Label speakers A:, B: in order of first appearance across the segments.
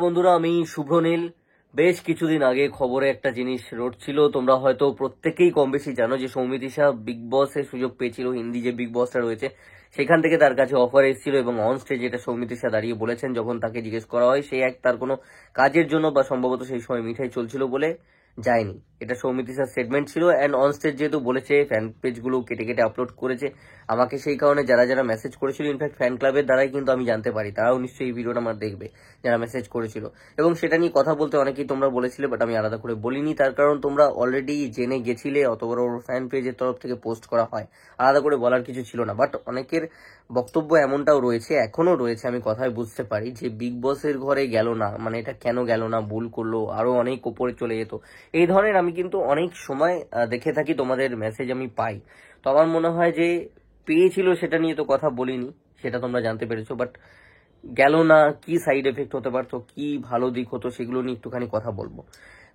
A: বন্ধুরা, আমি শুভনীল। বেশ কিছুদিন আগে খবরে একটা জিনিস রটছিল, তোমরা হয়তো প্রত্যেকেই কম বেশি জানো যে সৌমিত্রিষা বিগ বসের সুযোগ পেয়েছিল। হিন্দি যে বিগ বসটা রয়েছে সেখান থেকে তার কাছে অফার এসেছিল এবং অন স্টেজ এটা সৌমিত্রিষা দাঁড়িয়ে বলেছেন যখন তাকে জিজ্ঞেস করা হয়, সে তার কোনো কাজের জন্য বা সম্ভবত সেই সময় মিঠাই চলছিল বলে যায়নি। এটা সৌমিত্রিষার স্টেটমেন্ট ছিল। অ্যান্ড অন স্টেজ যেহেতু বলেছে, ফ্যান পেজগুলো কেটে কেটে আপলোড করেছে আমাকে, সেই কারণে যারা যারা মেসেজ করেছিল, ইনফ্যাক্ট ফ্যান ক্লাবের দ্বারাই কিন্তু আমি জানতে পারি, তারাও নিশ্চয়ই এই ভিডিওটা আমার দেখবে যারা মেসেজ করেছিল। এবং সেটা নিয়ে কথা বলতে অনেকেই তোমরা বলেছিলে, বাট আমি আলাদা করে বলিনি, তার কারণ তোমরা অলরেডি জেনে গেছিলে, অত বড় ফ্যান পেজের তরফ থেকে পোস্ট করা হয়, আলাদা করে বলার কিছু ছিল না। বাট অনেকের বক্তব্য এমনটাও রয়েছে, এখনো রয়েছে, আমি কথায় বুঝতে পারি, যে বিগ বসের ঘরে গেল না মানে এটা কেন গেল না, ভুল করলো, আরো অনেক ওপরে চলে যেত, এই ধরনের আমি কিন্তু অনেক সময় দেখে থাকি, তোমাদের মেসেজ আমি পাই। তো আমার মনে হয় যে পেয়েছিল সেটা নিয়ে তো কথা বলিনি, সেটা তোমরা জানতে পেরেছো। বাট গেল না, কি সাইড এফেক্ট হতে পারতো, কি ভালো দিক হতো, সেগুলো নিয়ে একটুখানি কথা বলবো।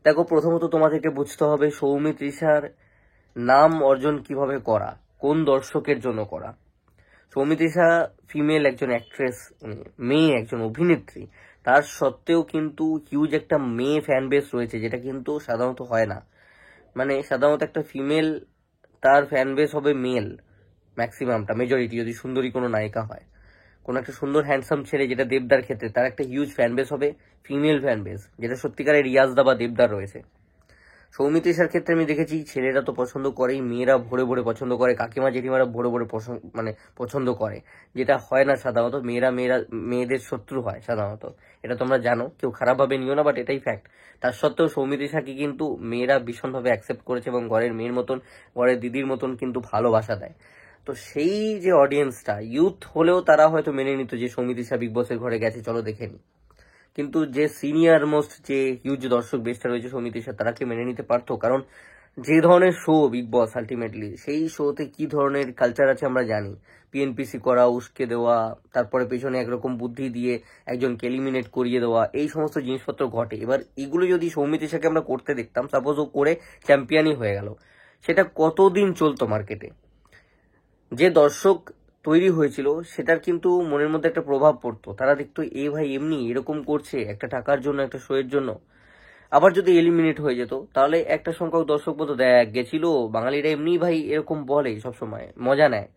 A: দেখো, প্রথমত তোমাদেরকে বুঝতে হবে সৌমিত্রিষার নাম অর্জন কিভাবে করা, কোন দর্শকের জন্য করা। সৌমিত্রিষা ফিমেল একজন অ্যাক্ট্রেস, মেয়ে একজন অভিনেত্রী, তার সত্ত্বেও কিন্তু হিউজ একটা মেয়ে ফ্যান বেস রয়েছে, যেটা কিন্তু সাধারণত হয় না। মানে সাধারণত একটা ফিমেল, তার ফ্যান বেস হবে মেল, ম্যাক্সিমামটা, মেজরিটি, যদি সুন্দরী কোনো নায়িকা হয়, কোনো একটা সুন্দর হ্যান্ডসাম ছেলে, যেটা দেবদার ক্ষেত্রে, তার একটা হিউজ ফ্যান বেস হবে ফিমেল ফ্যান বেস, যেটা সত্যিকারের রিয়াজদা বা দেবদার রয়েছে। সৌমিত্রিষার ক্ষেত্রে আমি দেখেছি ছেলেরা তো পছন্দ করেই, মেয়েরা ভরে ভরে পছন্দ করে, কাকিমা জেঠিমারা ভরে ভরে পছন্দ করে, যেটা হয় না সাধারণত। মেয়েরা মেয়েদের শত্রু হয় সাধারণত, এটা তোমরা জানো, কেউ খারাপভাবে নিও না, বাট এটাই ফ্যাক্ট। তার সত্ত্বেও সৌমিত্রিষাকে কিন্তু মেয়েরা ভীষণভাবে অ্যাকসেপ্ট করেছে এবং ঘরের মেয়ের মতন, ঘরের দিদির মতন কিন্তু ভালোবাসা দেয়। তো সেই যে অডিয়েন্সটা ইউথ হলেও তারা হয়তো মেনে নিত যে সৌমিত্রিষা বিগ বসের ঘরে গেছে, চলো দেখে নি। কিন্তু যে সিনিয়র মোস্ট, যে হিউজ দর্শক বেসটা রয়েছে সৌমিত্রিষা, তারা কি মেনে নিতে পারতো? কারণ যে ধরনের শো বিগ বস, আলটিমেটলি সেই শোতে কি ধরনের কালচার আছে আমরা জানি। পিএনপিসি করা, উস্কে দেওয়া, তারপরে পেছনে একরকম বুদ্ধি দিয়ে একজনকে এলিমিনেট করিয়ে দেওয়া, এই সমস্ত জিনিসপত্র ঘটে। এবার এগুলো যদি সৌমিত্রিষাকে আমরা করতে দেখতাম, সাপোজ ও করে চ্যাম্পিয়নই হয়ে গেল, সেটা কতদিন চলতো মার্কেটে? যে দর্শক তৈরি হয়েছিল সেটার কিন্তু মনের মধ্যে একটা প্রভাব পড়তো, তারা দেখতো এ ভাই এমনি এরকম করছে একটা টাকার জন্য, একটা শো এর জন্য। আবার যদি এলিমিনেট হয়ে যেত, তাহলে একটা সংখ্যক দর্শক বলতো, দেখ গেছিল, বাঙালিরা এমনি ভাই এরকম বলে, সবসময় মজা নেয়।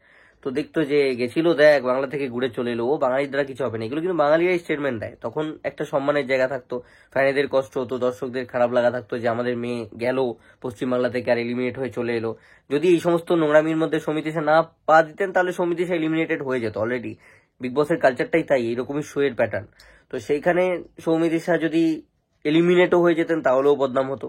A: তো দেখতো যে গেছিল, দেখ বাংলা থেকে ঘুরে চলে এলো, ও বাঙালির দ্বারা কিছু হবে না। এগুলো কিন্তু বাঙালিরাই স্টেটমেন্ট দেয়, তখন একটা সম্মানের জায়গা থাকতো, ফ্যানেদের কষ্ট হতো, দর্শকদের খারাপ লাগা থাকতো যে আমাদের মেয়ে গেল পশ্চিমবাংলা থেকে আর এলিমিনেট হয়ে চলে এলো। যদি এই সমস্ত নোংরামির মধ্যে সমিতিশা না পা দিতেন, তাহলে সমিতিশা এলিমিনেটেড হয়ে যেত অলরেডি। বিগ বসের কালচারটাই তাই, এরকমই শো এর প্যাটার্ন। তো সেইখানে সৌমিত্রিষা যদি এলিমিনেটও হয়ে যেতেন তাহলেও বদনাম হতো,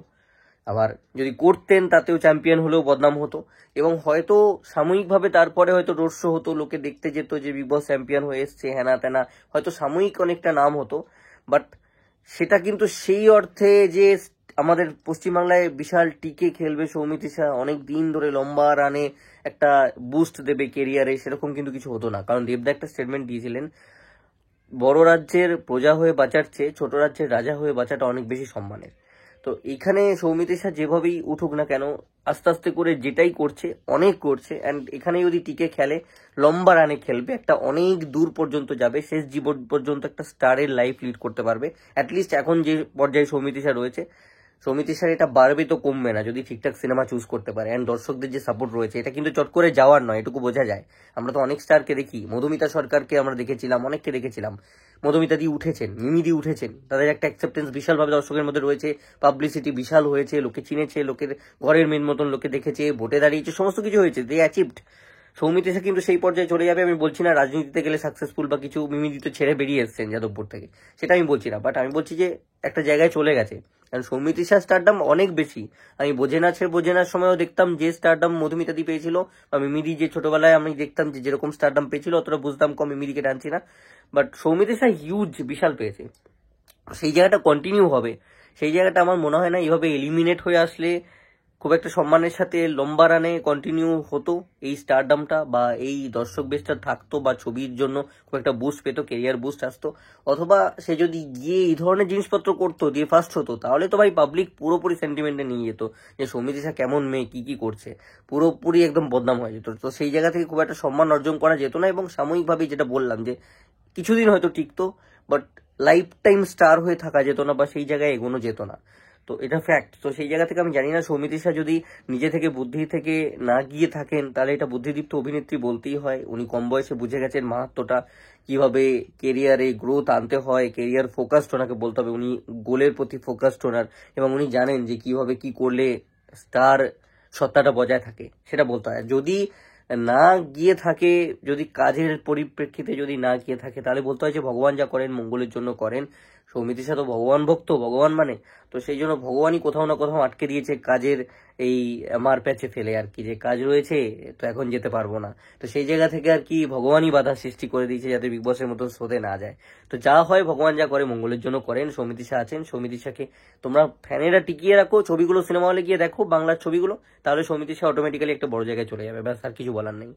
A: আবার যদি করতেন তাতেও চ্যাম্পিয়ন হলেও বদনাম হতো। এবং হয়তো সাময়িকভাবে তারপরে হয়তো রোড শো হতো, লোকে দেখতে যেত যে বিগ বস চ্যাম্পিয়ন হয়ে এসছে, হ্যানা ত্যানা, হয়তো সাময়িক অনেকটা নাম হতো। বাট সেটা কিন্তু সেই অর্থে যে আমাদের পশ্চিমবাংলায় বিশাল টিকে খেলবে সৌমিত্রিষা, অনেক দিন ধরে লম্বা রানে একটা বুস্ট দেবে কেরিয়ারে, সেরকম কিন্তু কিছু হতো না। কারণ দেবদা একটা স্টেটমেন্ট দিয়েছিলেন, বড় রাজ্যের প্রজা হয়ে বাঁচার চেয়ে ছোট রাজ্যের রাজা হয়ে বাঁচাটা অনেক বেশি সম্মানের। তো এখানে সৌমিত্রিষা যেভাবেই উঠুক না কেন, আস্তে আস্তে করে যেটাই করছে, অনেক করছে, অ্যান্ড এখানে যদি টিকে খেলে, লম্বা রানে খেলবে, একটা অনেক দূর পর্যন্ত যাবে, শেষ জীবন পর্যন্ত একটা স্টারের লাইফ লিড করতে পারবে। অ্যাটলিস্ট এখন যে পর্যায়ে সৌমিত্রিষা রয়েছে, সৌমিত্রিষার এটা বাড়বে তো কমবে না, যদি ঠিকঠাক সিনেমা চুজ করতে পারে। অ্যান্ড দর্শকদের যে সাপোর্ট রয়েছে, এটা কিন্তু চট করে যাওয়ার নয়, এটুকু বোঝা যায়। আমরা তো অনেক স্টারকে দেখি, মধুমিতা সরকারকে আমরা দেখেছিলাম, অনেককে দেখেছিলাম, মধুমিতা দি উঠেছেন, মিমি দি উঠেছেন, তাদের একটা অ্যাকসেপ্টেন্স বিশালভাবে দর্শকের মধ্যে রয়েছে, পাবলিসিটি বিশাল হয়েছে, লোকে চিনেছে, লোকের ঘরের মেন মতন লোকে দেখেছে, ভোটে দাঁড়িয়েছে, সমস্ত কিছু হয়েছে, দে অ্যাচিভড। সৌমিত্রিষা কিন্তু সেই পর্যায়ে চলে যাবে, আমি বলছি না রাজনীতিতে গেলে সাকসেসফুল বা কিছু, মিমি দি তো ছেড়ে বেরিয়ে এসছেন যাদবপুর থেকে, সেটা আমি বলছি না, বাট আমি বলছি যে একটা জায়গায় চলে গেছে। কারণ সৌমিত্রিষার স্টারডাম অনেক বেশি। আমি বোঝেনার সময়ও দেখতাম যে স্টারডাম মধুমিতা দি পেয়েছিল, বা মিমিদি যে ছোটবেলায় আমি দেখতাম যে যেরকম স্টারডাম পেয়েছিল, অতটা বুঝতাম কম, মিমিদিকে টানছি না, বাট সৌমিত্রিষা হিউজ বিশাল পেয়েছে। সেই জায়গাটা কন্টিনিউ হবে, সেই জায়গাটা আমার মনে হয় না এইভাবে এলিমিনেট হয়ে আসলে খুব একটা সম্মানের সাথে লম্বা রানে কন্টিনিউ হতো এই স্টারডামটা, বা এই দর্শক বেসটা থাকতো, বা ছবির জন্য খুব একটা বুস্ট পেতো, কেরিয়ার বুস্ট আসতো। অথবা সে যদি গিয়ে এই ধরনের জিনিসপত্র করতো, দিয়ে ফার্স্ট হতো, তাহলে তো ভাই পাবলিক পুরোপুরি সেন্টিমেন্টে নিয়ে যেত যে সৌমিত্রিষা কেমন মেয়ে, কি কি করছে, পুরোপুরি একদম বদনাম হয়ে যেত। তো সেই জায়গা থেকে খুব একটা সম্মান অর্জন করা যেত না, এবং সাময়িকভাবে যেটা বললাম যে কিছুদিন হয়তো টিকতো, বাট লাইফ টাইম স্টার হয়ে থাকা যেত না বা সেই জায়গায় এগোনো যেত না। তো এটা ফ্যাক্ট। তো সেই জায়গা থেকে আমি জানি না সৌমিত্রিষা যদি নিজে থেকে বুদ্ধি থেকে না গিয়ে থাকেন তাহলে এটা বুদ্ধিদীপ্ত অভিনেত্রী বলতেই হয়। উনি কম বয়সে বুঝে গেছেন মাহাত্ম্যটা, কিভাবে কেরিয়ারে গ্রোথ আনতে হয়, কেরিয়ার ফোকাসড ওনাকে বলতে হবে, উনি গোলের প্রতি ফোকাসড ওনার, এবং উনি জানেন যে কিভাবে কি করলে স্টার সত্তাটা বজায় থাকে সেটা বলতে হয়। যদি না গিয়ে থাকে, যদি কাজের পরিপ্রেক্ষিতে যদি না গিয়ে থাকে তাহলে বলতে হয় যে ভগবান যা করেন মঙ্গলের জন্য করেন। সৌমিত্রিষা তো ভগবান ভক্ত, ভগবান মানে, তো সেই জন্য ভগবানই কোথাও না কোথাও আটকে দিয়েছে কাজের এই মার প্যাচে ফেলে আর কি, যে কাজ রয়েছে তো এখন যেতে পারবো না। তো সেই জায়গা থেকে আর কি ভগবানই বাধা সৃষ্টি করে দিয়েছে যাতে বিগ বসের মতো শোতে না যায়। তো যা হয় ভগবান যা করে মঙ্গলের জন্য করেন। সৌমিত্রিষা আছেন, সৌমিত্রিষাকে তোমরা ফ্যানেরা টিকিয়ে রাখো, ছবিগুলো সিনেমা হলে গিয়ে দেখো বাংলার ছবিগুলো, তাহলে সৌমিত্রিষা অটোমেটিক্যালি একটা বড় জায়গায় চলে যাবে, ব্যাস আর কিছু বলার নেই।